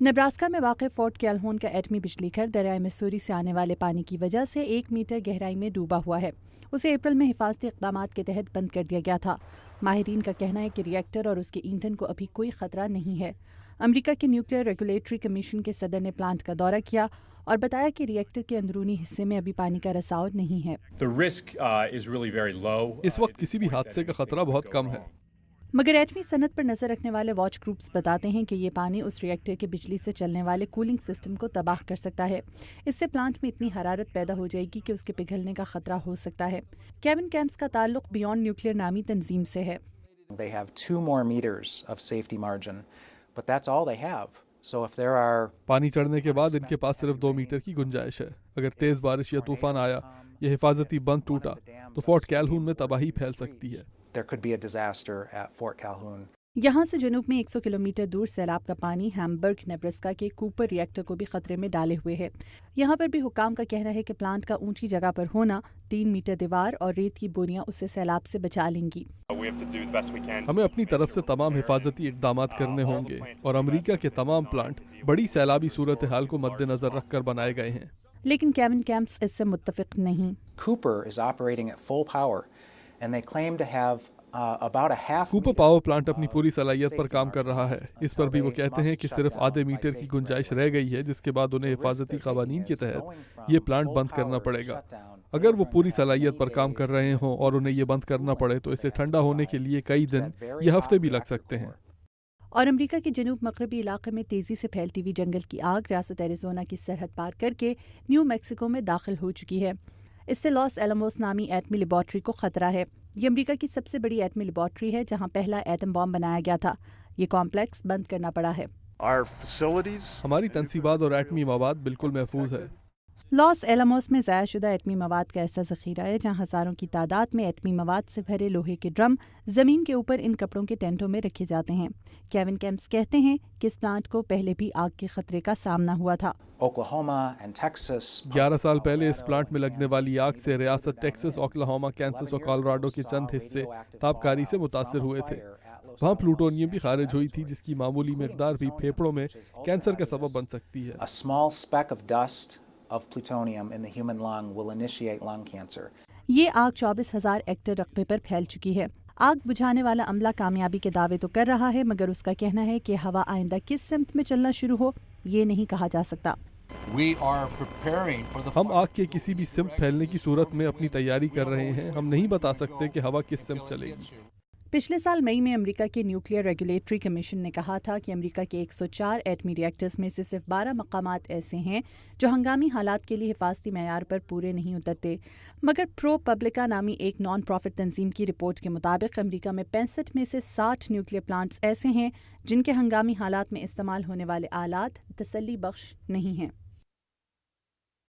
نبراسکا میں واقع فورٹ کیلہون کا ایٹمی بجلی گھر دریائے مسوری سے آنے والے پانی کی وجہ سے 1 میٹر گہرائی میں ڈوبا ہوا ہے۔ اسے اپریل میں حفاظتی اقدامات کے تحت بند کر دیا گیا تھا۔ ماہرین کا کہنا ہے کہ ری ایکٹر اور اس کے ایندھن کو ابھی کوئی خطرہ نہیں ہے۔ امریکہ کے نیوکلیئر ریگولیٹری کمیشن کے صدر نے پلانٹ کا دورہ کیا اور بتایا کہ ری ایکٹر کے اندرونی حصے میں ابھی پانی کا رساؤ نہیں ہے۔ اس وقت کسی بھی حادثے کا خطرہ بہت کم ہے۔ مگر ایٹمی صنعت پر نظر رکھنے والے واچ گروپس بتاتے ہیں کہ یہ پانی اس ری ایکٹر کے بجلی سے چلنے والے کولنگ سسٹم کو تباہ کر سکتا ہے۔ اس سے پلانٹ میں اتنی حرارت پیدا ہو جائے گی کہ اس کے پگھلنے کا خطرہ ہو سکتا ہے۔ کیون کیمپس کا تعلق بیونڈ نیوکلیئر نامی تنظیم سے ہے۔ They have 2 more meters of safety margin, but that's all they have. So if there are پانی چڑھنے کے بعد ان کے پاس صرف 2 میٹر کی گنجائش ہے۔ اگر تیز بارش یا طوفان آیا یا حفاظتی بند ٹوٹا تو فورٹ کیلہون میں تباہی پھیل سکتی ہے۔ there could be a disaster at Fort Calhoun. یہاں سے جنوب میں 100 کلومیٹر دور سیلاب کا پانی ہیمبرگ نیبراسکا کے کوپر ری ایکٹر کو بھی خطرے میں ڈالے ہوئے ہے۔ یہاں پر بھی حکام کا کہنا ہے کہ پلانٹ کا اونچی جگہ پر ہونا 3 میٹر دیوار اور ریت کی بوریاں اسے سیلاب سے بچا لیں گی۔ ہمیں اپنی طرف سے تمام حفاظتی اقدامات کرنے ہوں گے اور امریکہ کے تمام پلانٹ بڑی سیلابی صورتحال کو مد نظر رکھ کر بنائے گئے ہیں۔ لیکن کیون کیمپس اس سے متفق نہیں۔ Cooper is operating at full power and they claim to have about a half Cooper power plant اپنی پوری صلاحیت پر کام کر رہا ہے۔ اس پر بھی وہ کہتے ہیں کہ صرف آدھے میٹر کی گنجائش رہ گئی ہے، جس کے بعد انہیں حفاظتی قوانین کے تحت یہ پلانٹ بند کرنا پڑے گا۔ اگر وہ پوری صلاحیت پر کام کر رہے ہوں اور انہیں یہ بند کرنا پڑے تو اسے ٹھنڈا ہونے کے لیے کئی دن یا ہفتے بھی لگ سکتے ہیں۔ اور امریکہ کے جنوب مغربی علاقے میں تیزی سے پھیلتی ہوئی جنگل کی آگ ریاست ایریزونا کی سرحد پار کر کے نیو میکسیکو میں داخل ہو چکی ہے۔ اس سے لاس ایلموس نامی ایٹمی لیبارٹری کو خطرہ ہے۔ یہ امریکہ کی سب سے بڑی ایٹمی لیبارٹری ہے جہاں پہلا ایٹم بام بنایا گیا تھا۔ یہ کمپلیکس بند کرنا پڑا ہے۔ ہماری تنصیبات اور ایٹمی مواد بالکل محفوظ ہے۔ لاس ایلموس میں ضائع شدہ ایٹمی مواد کا ایسا ذخیرہ ہے جہاں ہزاروں کی تعداد میں ایٹمی مواد سے بھرے لوہے کے ڈرم زمین کے اوپر ان کپڑوں کے ٹینٹوں میں رکھے جاتے ہیں۔ کیون کیمپس کہتے ہیں کہ اس پلانٹ کو پہلے بھی آگ کے خطرے کا سامنا ہوا تھا۔ Oklahoma and Texas 11 سال پہلے اس پلانٹ میں لگنے والی آگ سے ریاست ٹیکسس، اوکلاہوما، کینسس اور کالوراڈو کے چند حصے تابکاری سے متاثر ہوئے تھے۔ وہاں پلوٹونیم بھی خارج ہوئی تھی جس کی معمولی مقدار بھی پھیپھڑوں میں کینسر کا سبب بن سکتی ہے۔ A small speck of dust of plutonium in the human lung will initiate lung cancer. یہ آگ 24,000 ایکڑ رقبے پر پھیل چکی ہے۔ آگ بجھانے والا عملہ کامیابی کے دعوے تو کر رہا ہے مگر اس کا کہنا ہے کہ ہوا آئندہ کس سمت میں چلنا شروع ہو یہ نہیں کہا جا سکتا۔ ہم آگ کے کسی بھی سمت پھیلنے کی صورت میں اپنی تیاری کر رہے ہیں۔ ہم نہیں بتا سکتے کہ ہوا کس سمت چلے گی۔ پچھلے سال مئی میں امریکہ کے نیوکلیئر ریگولیٹری کمیشن نے کہا تھا کہ امریکہ کے 104 ایٹمی ری ایکٹرز میں سے صرف 12 مقامات ایسے ہیں جو ہنگامی حالات کے لیے حفاظتی معیار پر پورے نہیں اترتے۔ مگر پرو پبلکا نامی ایک نان پروفٹ تنظیم کی رپورٹ کے مطابق امریکہ میں 65 میں سے 60 نیوکلیئر پلانٹس ایسے ہیں جن کے ہنگامی حالات میں استعمال ہونے والے آلات تسلی بخش نہیں ہیں۔